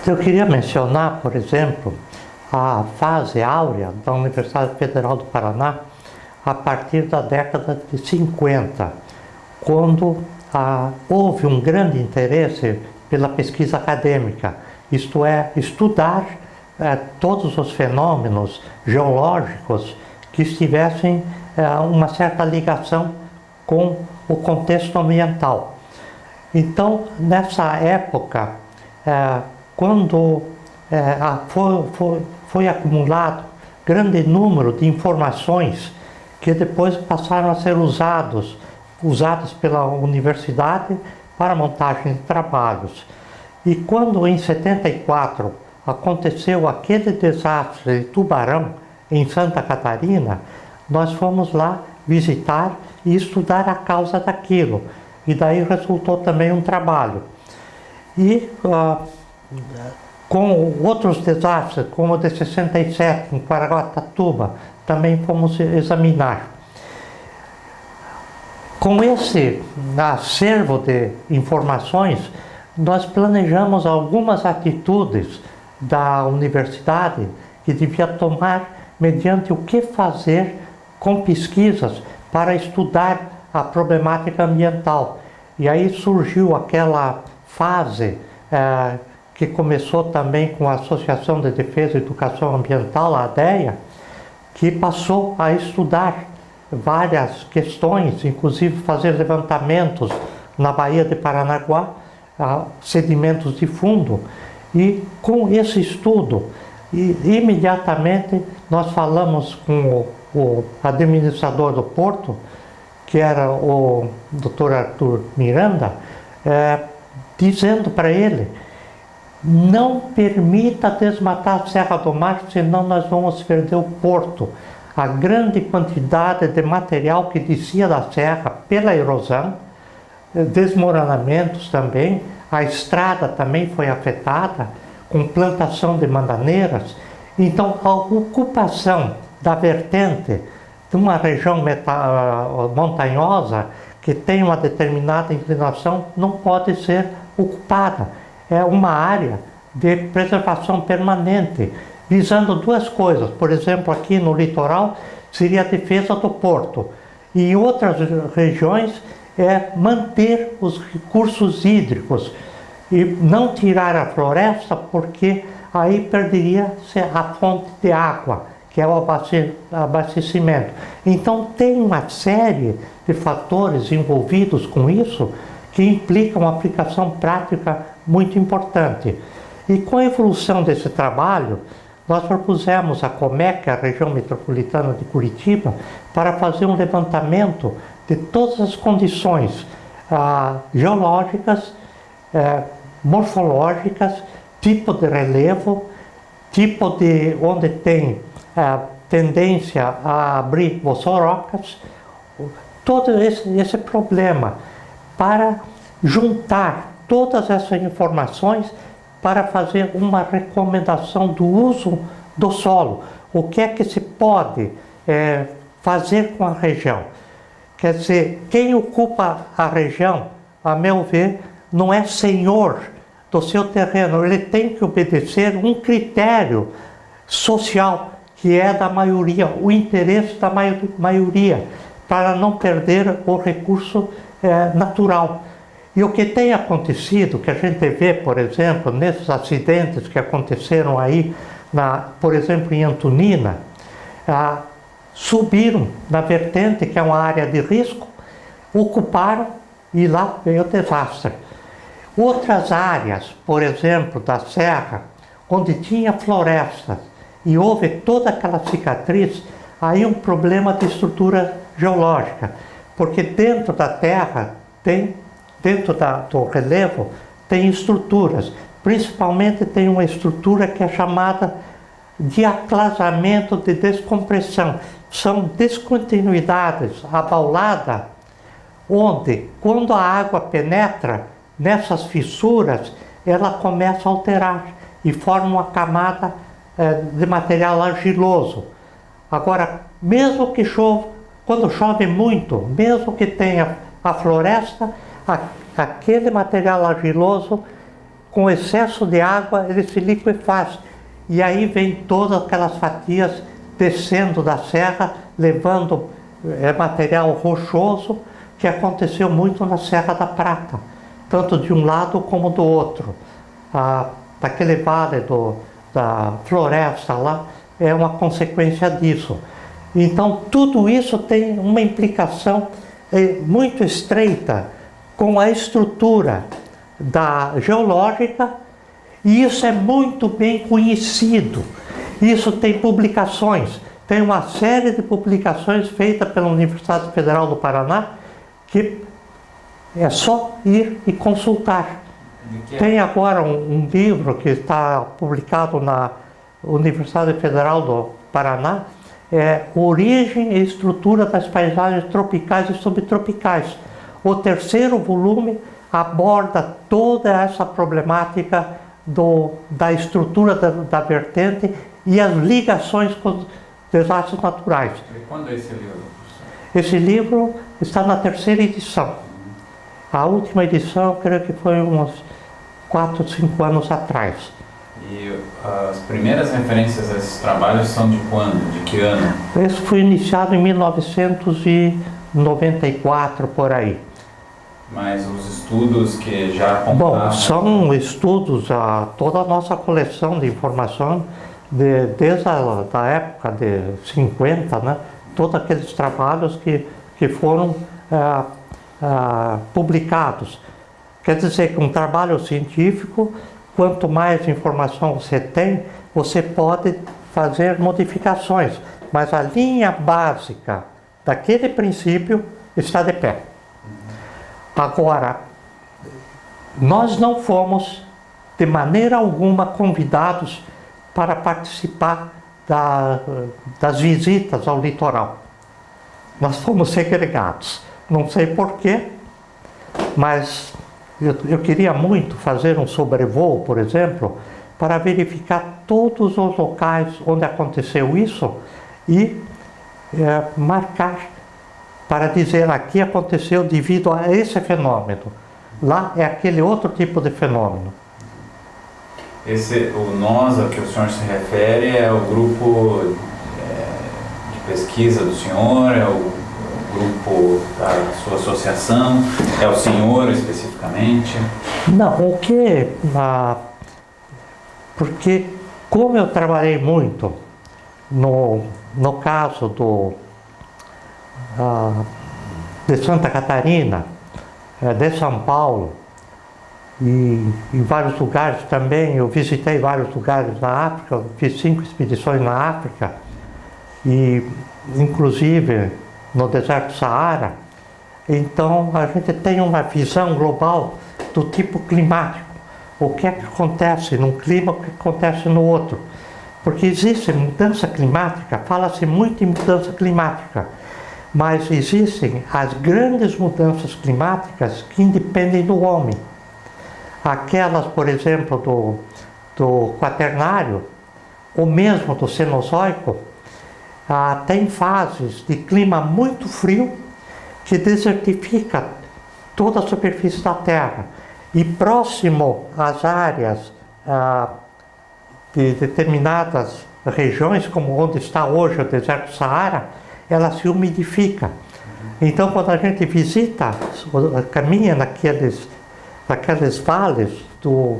Eu queria mencionar, por exemplo, a fase áurea da Universidade Federal do Paraná a partir da década de 50, quando houve um grande interesse pela pesquisa acadêmica, isto é, estudar todos os fenômenos geológicos que tivessem uma certa ligação com o contexto ambiental. Então, nessa época, quando foi acumulado grande número de informações que depois passaram a ser usadas pela universidade para a montagem de trabalhos. E quando em 74 aconteceu aquele desastre de Tubarão em Santa Catarina, nós fomos lá visitar e estudar a causa daquilo. E daí resultou também um trabalho. E com outros desastres, como o de 67 em Caraguatatuba, também fomos examinar. Com esse acervo de informações, nós planejamos algumas atitudes da universidade que devia tomar mediante o que fazer com pesquisas para estudar a problemática ambiental. E aí surgiu aquela fase que começou também com a Associação de Defesa e Educação Ambiental, a ADEA, que passou a estudar várias questões, inclusive fazer levantamentos na Baía de Paranaguá, sedimentos de fundo, e com esse estudo, imediatamente nós falamos com o administrador do porto, que era o Dr. Arthur Miranda, dizendo para ele: não permita desmatar a Serra do Mar, senão nós vamos perder o porto. A grande quantidade de material que descia da serra pela erosão, desmoronamentos também, a estrada também foi afetada, com plantação de bananeiras. Então, a ocupação da vertente de uma região montanhosa que tem uma determinada inclinação não pode ser ocupada. É uma área de preservação permanente, visando duas coisas. Por exemplo, aqui no litoral seria a defesa do porto, e em outras regiões manter os recursos hídricos e não tirar a floresta, porque aí perderia-se a fonte de água, que é o abastecimento. Então tem uma série de fatores envolvidos com isso que implicam uma aplicação prática muito importante. E com a evolução desse trabalho, nós propusemos a COMEC, a região metropolitana de Curitiba, para fazer um levantamento de todas as condições geológicas, morfológicas, tipo de relevo, tipo de onde tem tendência a abrir bossorocas, todo esse problema, para juntar todas essas informações para fazer uma recomendação do uso do solo. O que é que se pode fazer com a região? Quer dizer, quem ocupa a região, a meu ver, não é senhor do seu terreno, ele tem que obedecer um critério social, que é da maioria, o interesse da maioria, para não perder o recurso natural. E o que tem acontecido, que a gente vê, por exemplo, nesses acidentes que aconteceram aí, por exemplo, em Antonina, subiram na vertente, que é uma área de risco, ocuparam e lá veio o desastre. Outras áreas, por exemplo, da serra, onde tinha florestas e houve toda aquela cicatriz, aí um problema de estrutura geológica, porque dentro da terra dentro do relevo tem estruturas, principalmente tem uma estrutura que é chamada de aclasamento de descompressão. São descontinuidades abauladas, onde quando a água penetra nessas fissuras, ela começa a alterar e forma uma camada de material argiloso. Agora, mesmo que chova, quando chove muito, mesmo que tenha a floresta, aquele material argiloso com excesso de água, ele se liquefaz. E aí vem todas aquelas fatias descendo da serra, levando material rochoso, que aconteceu muito na Serra da Prata, tanto de um lado como do outro. Daquele vale da floresta lá, é uma consequência disso. Então, tudo isso tem uma implicação muito estreita com a estrutura geológica, e isso é muito bem conhecido. Isso tem publicações, tem uma série de publicações feitas pela Universidade Federal do Paraná, que é só ir e consultar. Tem agora um livro que está publicado na Universidade Federal do Paraná, Origem e Estrutura das Paisagens Tropicais e Subtropicais. O terceiro volume aborda toda essa problemática da estrutura da vertente e as ligações com os desastres naturais. E quando é esse livro? Esse livro está na terceira edição. A última edição, creio que foi uns 4 ou 5 anos atrás. E as primeiras referências a esses trabalhos são de quando? De que ano? Esse foi iniciado em 1994, por aí. Mas os estudos que já apontavam... Bom, são estudos, toda a nossa coleção de informação, desde a época de 50, né? Todos aqueles trabalhos que foram publicados. Quer dizer que um trabalho científico, quanto mais informação você tem, você pode fazer modificações, mas a linha básica daquele princípio está de pé. Agora, nós não fomos de maneira alguma convidados para participar das visitas ao litoral. Nós fomos segregados. Não sei porquê, mas eu queria muito fazer um sobrevoo, por exemplo, para verificar todos os locais onde aconteceu isso e marcar, para dizer aqui aconteceu devido a esse fenômeno. Lá é aquele outro tipo de fenômeno. O NOS a que o senhor se refere é o grupo de pesquisa do senhor, é o grupo da sua associação, é o senhor especificamente? Não, porque como eu trabalhei muito no caso de Santa Catarina, de São Paulo, e em vários lugares também, eu visitei vários lugares na África, fiz 5 expedições na África, e inclusive no deserto Saara. Então a gente tem uma visão global do tipo climático. O que é que acontece num clima, o que acontece no outro. Porque existe mudança climática, fala-se muito em mudança climática, mas existem as grandes mudanças climáticas que independem do homem. Aquelas, por exemplo, do Quaternário, ou mesmo do Cenozoico, tem fases de clima muito frio que desertifica toda a superfície da Terra. E próximo às áreas de determinadas regiões, como onde está hoje o deserto Saara, ela se umidifica. Então, quando a gente visita, caminha naqueles vales do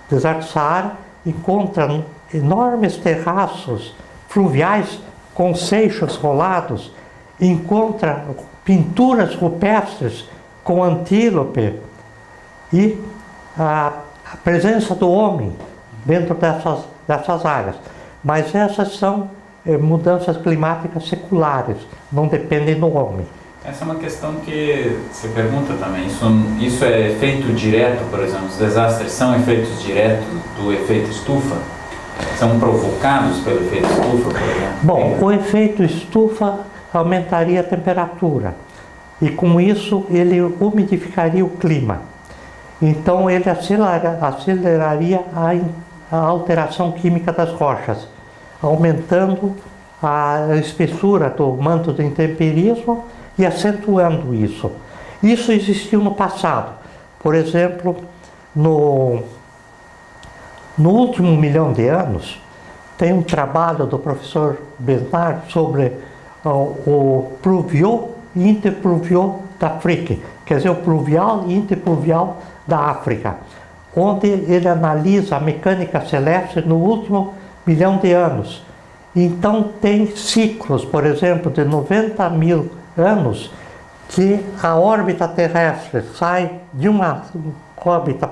deserto Saara, encontra enormes terraços fluviais com seixos rolados, encontra pinturas rupestres com antílope e a presença do homem dentro dessas áreas. Mas essas são mudanças climáticas seculares, não dependem do homem. Essa é uma questão que você pergunta também. Isso é efeito direto, por exemplo? Os desastres são efeitos diretos do efeito estufa? São provocados pelo efeito estufa, por exemplo? Bom, o efeito estufa aumentaria a temperatura e com isso ele umidificaria o clima. Então ele aceleraria a alteração química das rochas, aumentando a espessura do manto de intemperismo e acentuando isso. Isso existiu no passado. Por exemplo, No último 1 milhão de anos, tem um trabalho do professor Bernard sobre o pluvial e interpluvial da África, quer dizer, o pluvial e interpluvial da África, onde ele analisa a mecânica celeste no último 1 milhão de anos. Então tem ciclos, por exemplo, de 90 mil anos, que a órbita terrestre sai de uma órbita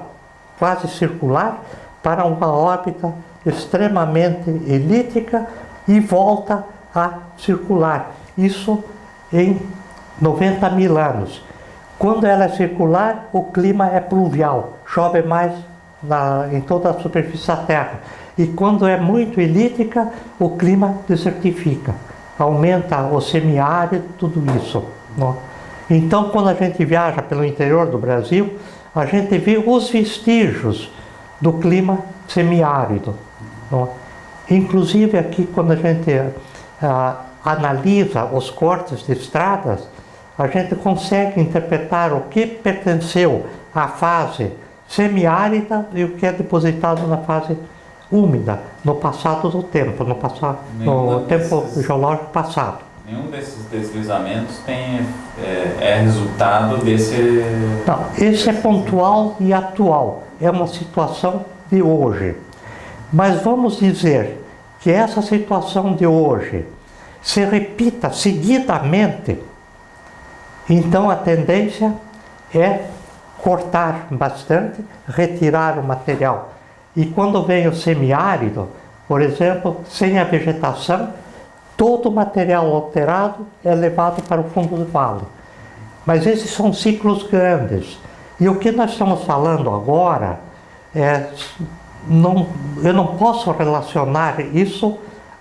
quase circular para uma órbita extremamente elíptica e volta a circular. Isso em 90 mil anos. Quando ela é circular, o clima é pluvial, chove mais em toda a superfície da Terra. E quando é muito elíptica, o clima desertifica, aumenta o semiárido, tudo isso. Não? Então, quando a gente viaja pelo interior do Brasil, a gente vê os vestígios do clima semiárido. Não? Inclusive aqui, quando a gente analisa os cortes de estradas, a gente consegue interpretar o que pertenceu à fase semiárida e o que é depositado na fase úmida, no passado do tempo, no tempo geológico passado. Nenhum desses deslizamentos é resultado desse... Não, esse é pontual e atual, é uma situação de hoje. Mas vamos dizer que essa situação de hoje se repita seguidamente, então a tendência é cortar bastante, retirar o material. E quando vem o semiárido, por exemplo, sem a vegetação, todo o material alterado é levado para o fundo do vale. Mas esses são ciclos grandes. E o que nós estamos falando agora, eu não posso relacionar isso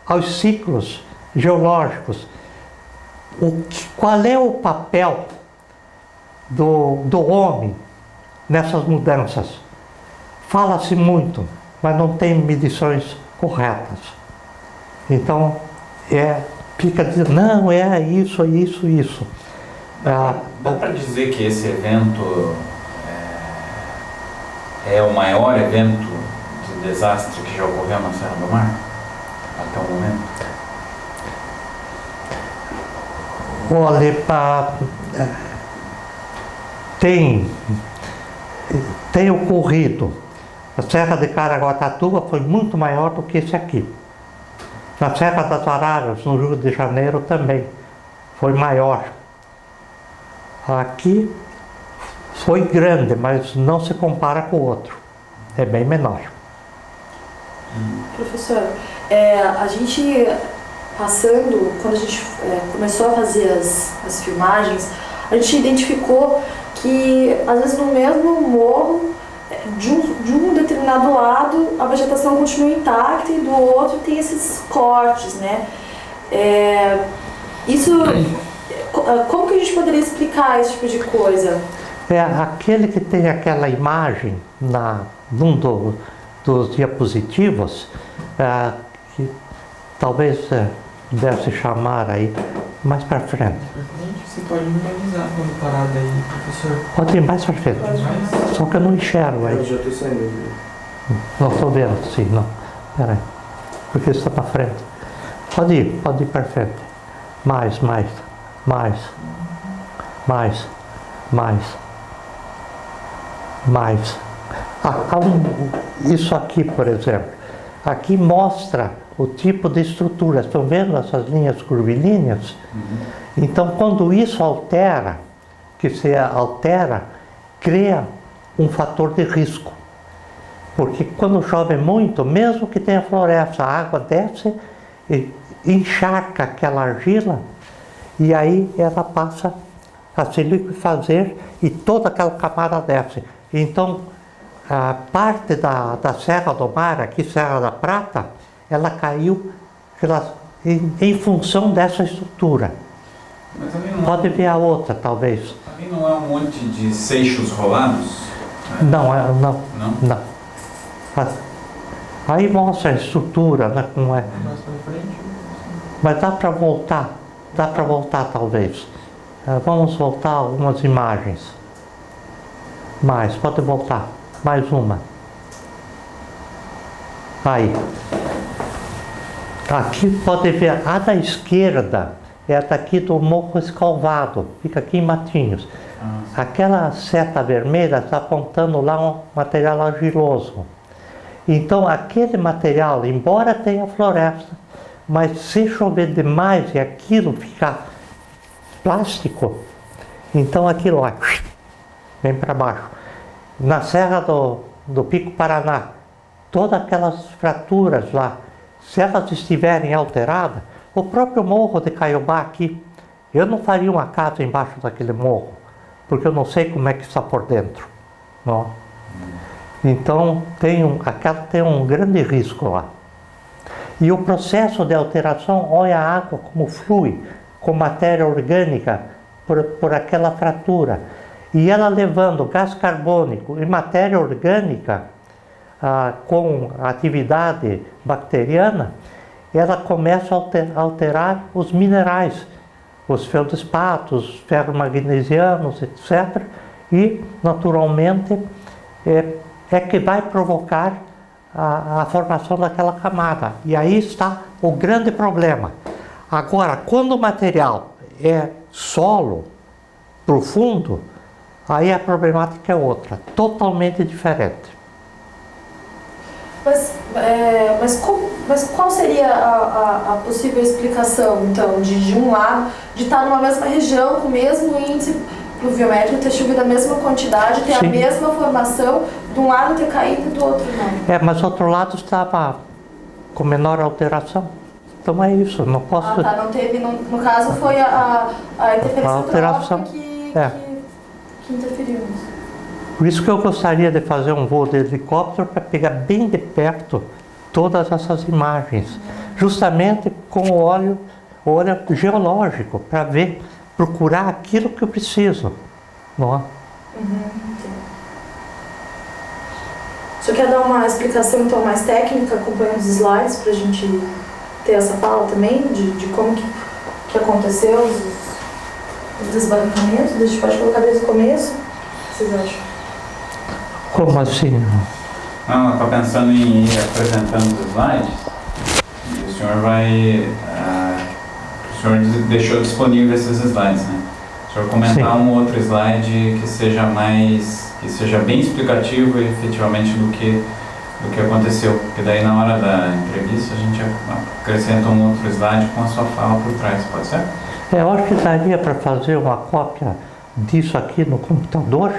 aos ciclos geológicos. Qual é o papel do homem nessas mudanças? Fala-se muito, mas não tem medições corretas. Então, fica dizendo, não, é isso, isso, isso. Dá para dizer que esse evento é o maior evento de desastre que já ocorreu na Serra do Mar, até o momento? Olha, tem ocorrido. A Serra de Caraguatatuba foi muito maior do que esse aqui. Na Serra das Araras, no Rio de Janeiro, também foi maior. Aqui foi grande, mas não se compara com o outro. É bem menor. Professor, a gente passando, quando a gente começou a fazer as filmagens, a gente identificou que, às vezes, no mesmo morro, de um determinado lado, a vegetação continua intacta e do outro tem esses cortes, né? Como que a gente poderia explicar esse tipo de coisa? Aquele que tem aquela imagem num dos diapositivos, que talvez deve chamar aí mais para frente. Você pode visualizar quando parada aí, professor? Pode ir mais para frente. Só que eu não enxergo aí. Eu já estou saindo. Não estou vendo, sim, não. Espera aí. Porque está para frente. Pode ir para frente. Mais. Isso aqui, por exemplo. Aqui mostra o tipo de estrutura. Estão vendo essas linhas curvilíneas? Então, quando isso altera, cria um fator de risco. Porque quando chove muito, mesmo que tenha floresta, a água desce e encharca aquela argila e aí ela passa a se liquefazer e toda aquela camada desce. Então, a parte da Serra do Mar, aqui Serra da Prata, ela caiu em função dessa estrutura. Mas ali não Pode ver a outra, talvez. Ali não é um monte de seixos rolados? Não. Aí mostra a estrutura, né, como é. Mas dá para voltar talvez. Vamos voltar algumas imagens. Pode voltar. Mais uma. Aí. Aqui pode ver, a da esquerda é a daqui do Morro Escalvado, fica aqui em Matinhos. Aquela seta vermelha está apontando lá um material argiloso. Então aquele material, embora tenha floresta, mas se chover demais e aquilo ficar plástico, então aquilo lá vem para baixo. Na Serra do Pico Paraná, todas aquelas fraturas lá, se elas estiverem alteradas, o próprio morro de Caiobá aqui, eu não faria uma casa embaixo daquele morro, porque eu não sei como é que está por dentro. Não? Então tem um grande risco lá. E o processo de alteração, olha a água como flui, com matéria orgânica por aquela fratura. E ela levando gás carbônico e matéria orgânica com atividade bacteriana, ela começa a alterar os minerais, os feldspatos, ferromagnesianos, etc. E, naturalmente, é que vai provocar a formação daquela camada. E aí está o grande problema. Agora, quando o material é solo, profundo, aí a problemática é outra, totalmente diferente. Mas qual seria a possível explicação, então, de um lado, de estar numa mesma região, com o mesmo índice pluviométrico, ter chovido a mesma quantidade, ter Sim. a mesma formação, de um lado ter caído e do outro não? Mas o outro lado estava com menor alteração. Então é isso, não posso... não teve, no caso foi a interferência alteração que interferiu nisso. Por isso que eu gostaria de fazer um voo de helicóptero para pegar bem de perto todas essas imagens, justamente com o olho geológico, para ver, procurar aquilo que eu preciso. Não é? O senhor quer dar uma explicação então mais técnica, acompanhando os slides, para a gente ter essa fala também, de como que aconteceu os desbarrancamentos? A gente pode colocar desde o começo? O que vocês acham? Como assim? Não, eu estou pensando em ir apresentando os slides e o senhor vai... o senhor deixou disponível esses slides, né? O senhor comentar Sim. um outro slide que seja bem explicativo e efetivamente do que aconteceu. Porque daí na hora da entrevista a gente acrescenta um outro slide com a sua fala por trás, pode ser? Eu acho que daria para fazer uma cópia disso aqui no computador,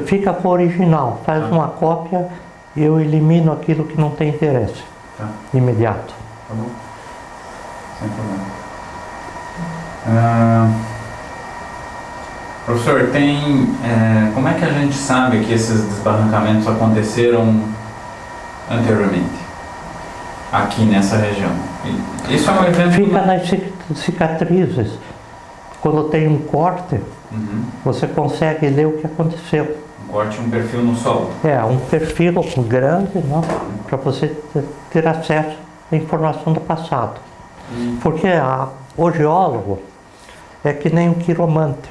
fica com o original, faz uma cópia e eu elimino aquilo que não tem interesse, imediato. Tá bom, sem problema. Professor, como é que a gente sabe que esses desbarrancamentos aconteceram anteriormente, aqui nessa região? Isso é um evento... Fica nas cicatrizes. Quando tem um corte, você consegue ler o que aconteceu. Um corte, um perfil no solo. Um perfil grande, para você ter acesso à informação do passado. Porque o geólogo é que nem um quiromante.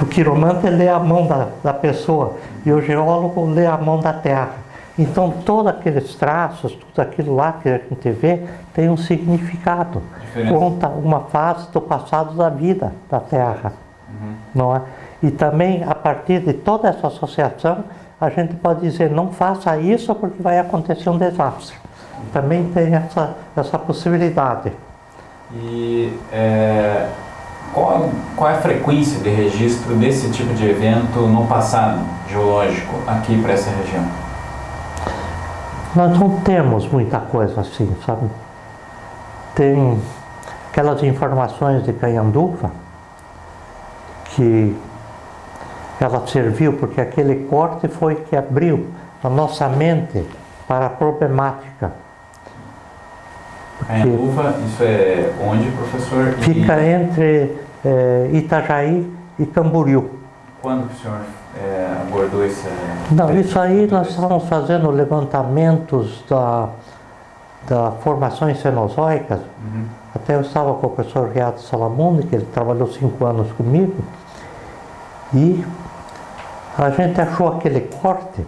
O quiromante lê a mão da pessoa e o geólogo lê a mão da terra. Então, todos aqueles traços, tudo aquilo lá que a gente vê, tem um significado. Conta uma fase do passado da vida da Terra. Não é? E também, a partir de toda essa associação, a gente pode dizer, não faça isso porque vai acontecer um desastre. Também tem essa possibilidade. E qual é a frequência de registro desse tipo de evento no passado geológico aqui para essa região? Nós não temos muita coisa assim, sabe? Tem aquelas informações de Canhanduva, que ela serviu porque aquele corte foi que abriu a nossa mente para a problemática. Canhanduva, isso é onde, professor? Fica entre Itajaí e Camboriú. Quando que o senhor abordou esse... Não, isso aí nós estávamos fazendo levantamentos da formações cenozoicas. Até eu estava com o professor Riado Salamone, que ele trabalhou 5 anos comigo, e a gente achou aquele corte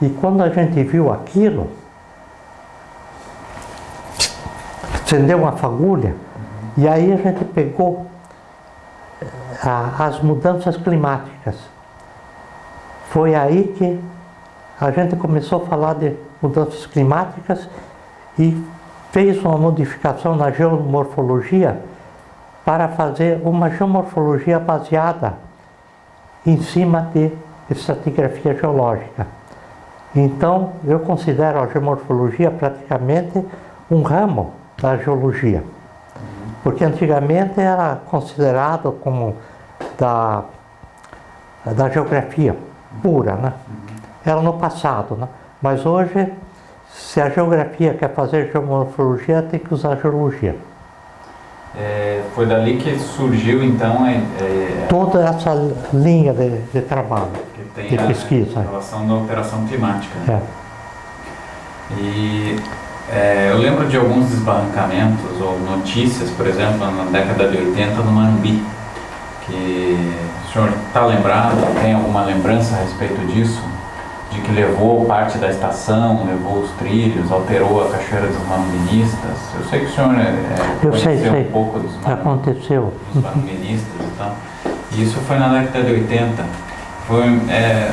E quando a gente viu aquilo, acendeu uma fagulha, e aí a gente pegou as mudanças climáticas. Foi aí que a gente começou a falar de mudanças climáticas e fez uma modificação na geomorfologia para fazer uma geomorfologia baseada em cima de estratigrafia geológica. Então, eu considero a geomorfologia praticamente um ramo da geologia, porque antigamente era considerado como da geografia pura, né? Era no passado, né? Mas hoje, se a geografia quer fazer geomorfologia, tem que usar geologia. Foi dali que surgiu então toda essa linha de trabalho, que tem de pesquisa. A relação da alteração climática. Né? É. Eu lembro de alguns desbarrancamentos ou notícias, por exemplo, na década de 80 no Manumbi, que o senhor está lembrado, tem alguma lembrança a respeito disso? De que levou parte da estação, levou os trilhos, alterou a Cachoeira dos Manumbinistas. Eu sei que o senhor conheceu um pouco dos manumbinistas e tal. E isso foi na década de 80.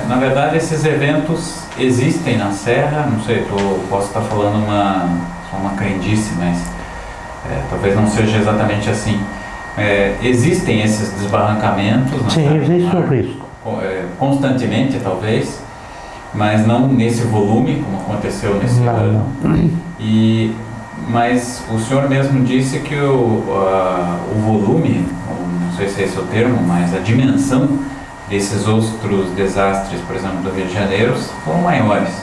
Na verdade, esses eventos existem na Serra, não sei, posso estar falando uma crendice, mas talvez não seja exatamente assim. Existem esses desbarrancamentos na Serra. Sim, existe o risco. Constantemente, talvez, mas não nesse volume, como aconteceu nesse ano. Mas o senhor mesmo disse que o volume, não sei se é esse o termo, mas a dimensão desses outros desastres, por exemplo, do Rio de Janeiro, foram maiores.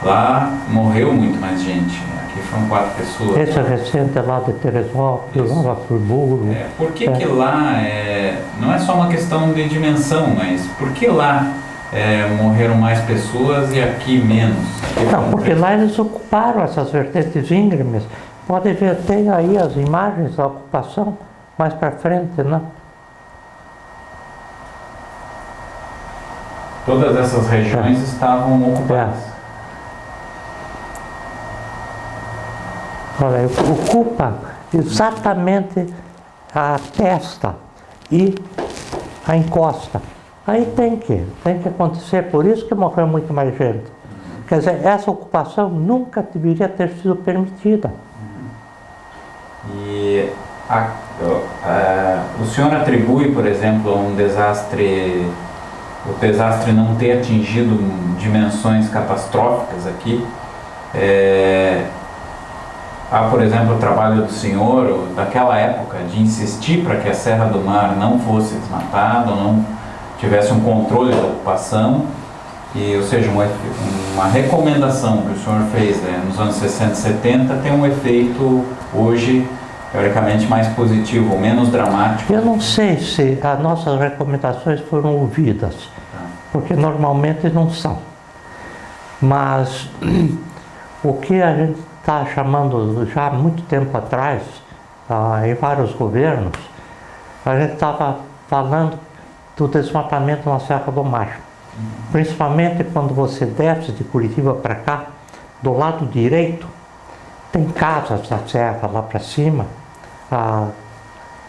Lá morreu muito mais gente. Aqui foram 4 pessoas. Esse é recente lá de Teresópolis, lá para Friburgo. Por que lá, não é só uma questão de dimensão, mas por que lá morreram mais pessoas e aqui menos? Não, porque lá eles ocuparam essas vertentes íngremes. Pode ver, tem aí as imagens da ocupação mais para frente, né? Todas essas regiões estavam ocupadas. Olha, ocupa exatamente a testa e a encosta. Aí tem que acontecer, por isso que morreu muito mais gente. Quer dizer, essa ocupação nunca deveria ter sido permitida. E o senhor atribui, por exemplo, o desastre não ter atingido dimensões catastróficas aqui, por exemplo, o trabalho do senhor, daquela época, de insistir para que a Serra do Mar não fosse desmatada, ou não tivesse um controle da ocupação, ou seja, uma recomendação que o senhor fez nos anos 60 e 70 tem um efeito hoje, teoricamente, mais positivo, menos dramático. Eu não sei se as nossas recomendações foram ouvidas, porque normalmente não são. Mas o que a gente está chamando já há muito tempo atrás, em vários governos, a gente estava falando do desmatamento na Serra do Mar. Principalmente quando você desce de Curitiba para cá, do lado direito, tem casas da serra lá para cima,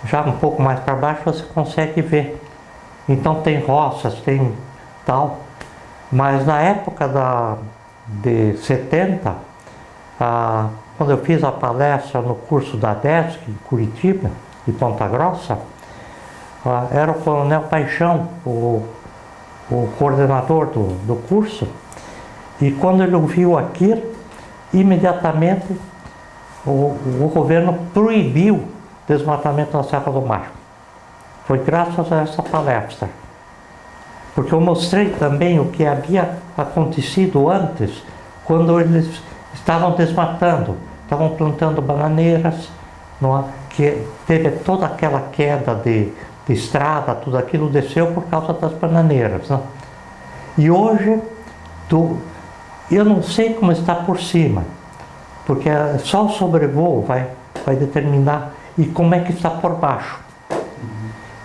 já um pouco mais para baixo você consegue ver. Então tem roças, tem tal, mas na época de 70, quando eu fiz a palestra no curso da DESC em Curitiba e Ponta Grossa, era o Coronel Paixão, o coordenador do curso, e quando ele ouviu aquilo, imediatamente o governo proibiu desmatamento na Serra do Mar. Foi graças a essa palestra. Porque eu mostrei também o que havia acontecido antes, quando eles estavam desmatando, estavam plantando bananeiras, que teve toda aquela queda de estrada, tudo aquilo desceu por causa das bananeiras. Né? E hoje, eu não sei como está por cima, porque só o sobrevoo vai determinar e como é que está por baixo.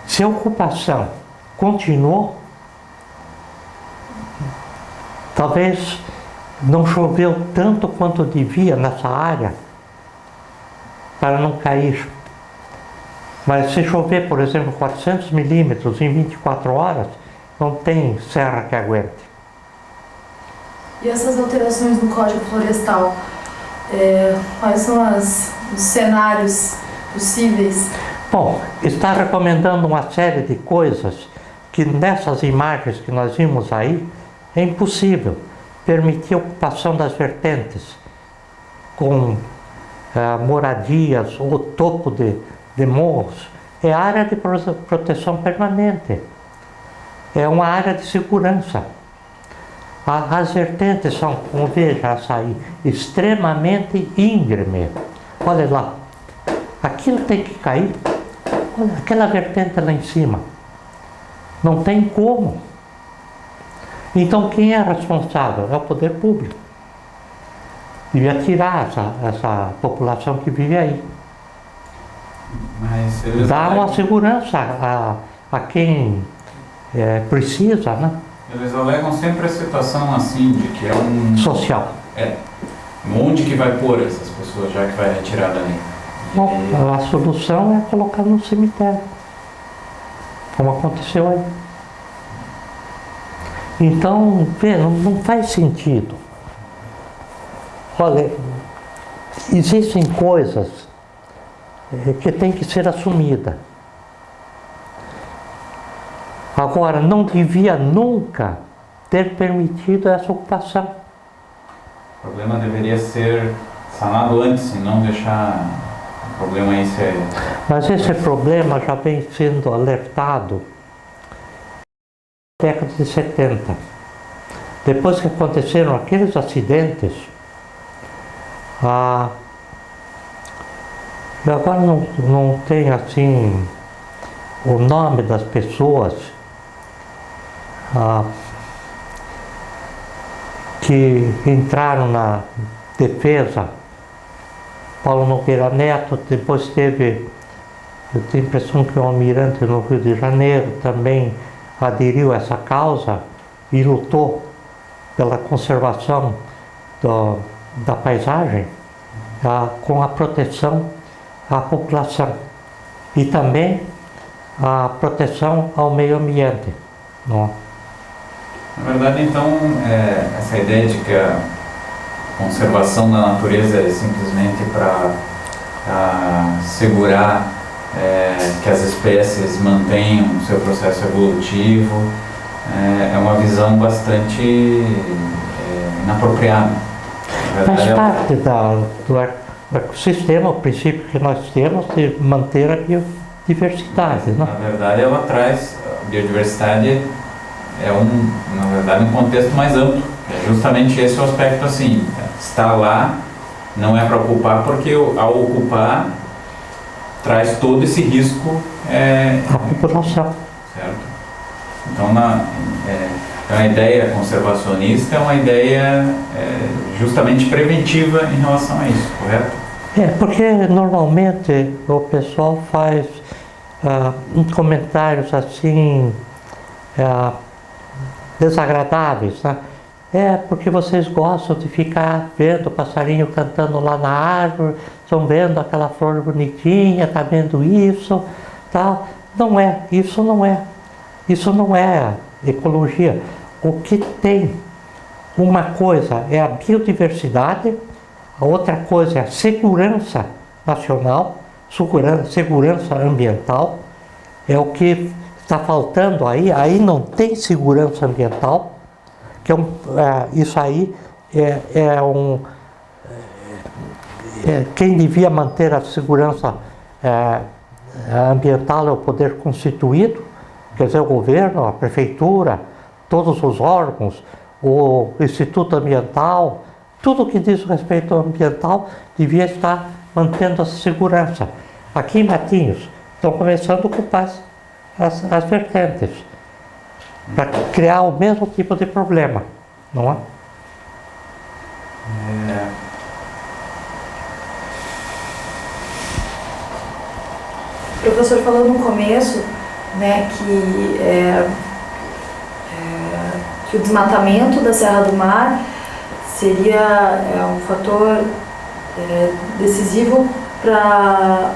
Se a ocupação continuou, talvez não choveu tanto quanto devia nessa área para não cair. Mas se chover, por exemplo, 400 milímetros em 24 horas, não tem serra que aguente. E essas alterações no Código Florestal, quais são os cenários possíveis? Bom, está recomendando uma série de coisas que nessas imagens que nós vimos aí, é impossível permitir a ocupação das vertentes com moradias ou topo de morros. É área de proteção permanente. É uma área de segurança. As vertentes são, como veja, açaí, extremamente íngreme. Olha lá, aquilo tem que cair. Olha, aquela vertente lá em cima. Não tem como. Então quem é responsável? É o poder público. Devia tirar essa população que vive aí. Mas eles Dar uma alegam, segurança a quem precisa, né? eles alegam sempre a situação assim, de que é um... Social. Onde que vai pôr essas pessoas, já que vai retirar dali? Bom, a solução é colocar no cemitério, como aconteceu aí. Então, vê, não faz sentido. Olha, existem coisas que têm que ser assumidas. Agora, não devia nunca ter permitido essa ocupação. O problema deveria ser sanado antes e não deixar o problema aí ser... Mas esse problema já vem sendo alertado na década de 70. Depois que aconteceram aqueles acidentes, eu agora não tenho assim o nome das pessoas que entraram na defesa. Paulo Nogueira Neto, depois teve, eu tenho a impressão que o almirante no Rio de Janeiro também aderiu a essa causa e lutou pela conservação da paisagem com a proteção à população e também a proteção ao meio ambiente. Não? Na verdade, então, essa ideia de que a conservação da natureza é simplesmente para segurar que as espécies mantenham o seu processo evolutivo, é uma visão bastante inapropriada. Faz parte do ecossistema, o princípio que nós temos de manter a biodiversidade. Né? Na verdade, ela traz, a biodiversidade na verdade, um contexto mais amplo. É justamente esse o aspecto assim, está lá, não é para ocupar, porque ao ocupar traz todo esse risco A população. certo? Então a ideia conservacionista é uma ideia justamente preventiva em relação a isso, correto? Porque normalmente o pessoal faz comentários assim desagradáveis, né? Porque vocês gostam de ficar vendo o passarinho cantando lá na árvore, estão vendo aquela flor bonitinha, está vendo isso, tal. Não é, isso não é ecologia. O que tem, uma coisa é a biodiversidade, a outra coisa é a segurança nacional, segurança ambiental, é o que está faltando aí não tem segurança ambiental, que isso aí quem devia manter a segurança ambiental é o poder constituído, quer dizer, o governo, a prefeitura, todos os órgãos, o Instituto Ambiental, tudo que diz respeito ao ambiental devia estar mantendo essa segurança. Aqui em Matinhos, estão começando a ocupar as vertentes, para criar o mesmo tipo de problema, não é? O professor falou no começo, né, que o desmatamento da Serra do Mar seria um fator decisivo para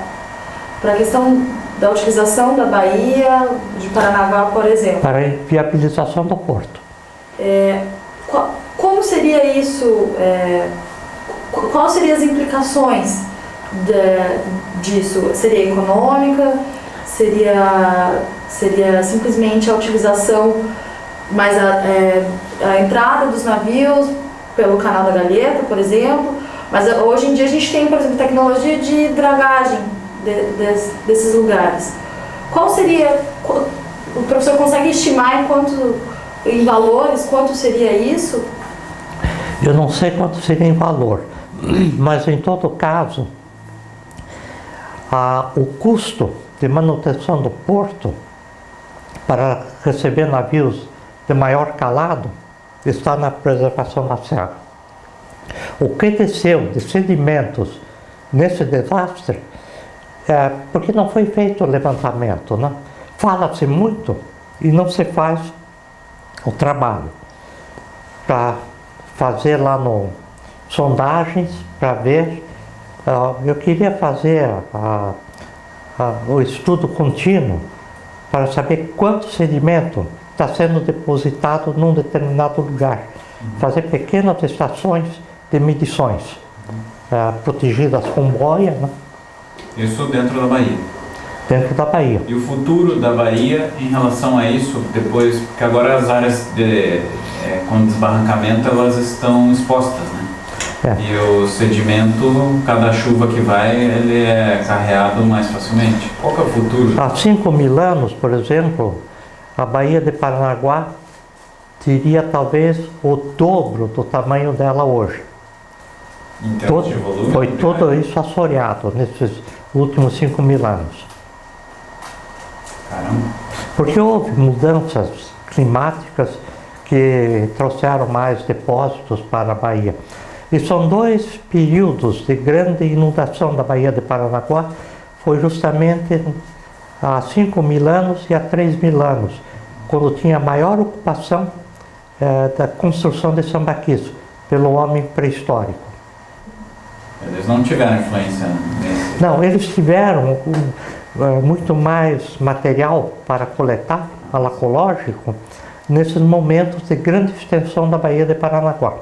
a questão da utilização da Baía de Paranaguá, por exemplo. Para a viabilização do porto. Como seria isso? Quais seriam as implicações disso? Seria econômica? Seria simplesmente a utilização, mais a entrada dos navios pelo Canal da Galheta, por exemplo? Mas hoje em dia a gente tem, por exemplo, tecnologia de dragagem desses lugares. Qual seria? O professor consegue estimar em valores quanto seria isso? Eu não sei quanto seria em valor, mas em todo caso, o custo de manutenção do porto para receber navios de maior calado está na preservação da serra. O que desceu de sedimentos nesse desastre porque não foi feito o levantamento, né? Fala-se muito e não se faz o trabalho para fazer lá sondagens para ver. Eu queria fazer o estudo contínuo para saber quanto sedimento está sendo depositado num determinado lugar. Fazer pequenas estações de medições protegidas com boia, né? Isso dentro da Baía. Dentro da Baía. E o futuro da Baía em relação a isso, depois, porque agora as áreas com desbarrancamento elas estão expostas, né? E o sedimento, cada chuva que vai, ele é carreado mais facilmente. Qual que é o futuro? Há 5.000 anos, por exemplo, a Baía de Paranaguá teria talvez o dobro do tamanho dela hoje. Em termos de volume? Foi tudo isso assoreado nesses últimos 5.000 anos. Caramba. Porque houve mudanças climáticas que trouxeram mais depósitos para a Baía. E são 2 períodos de grande inundação da Baía de Paranaguá, foi justamente há 5.000 anos e há 3.000 anos, quando tinha maior ocupação da construção de sambaquis pelo homem pré-histórico. Eles não tiveram influência nesse... Não, eles tiveram muito mais material para coletar, malacológico, nesses momentos de grande extensão da Baía de Paranaguá.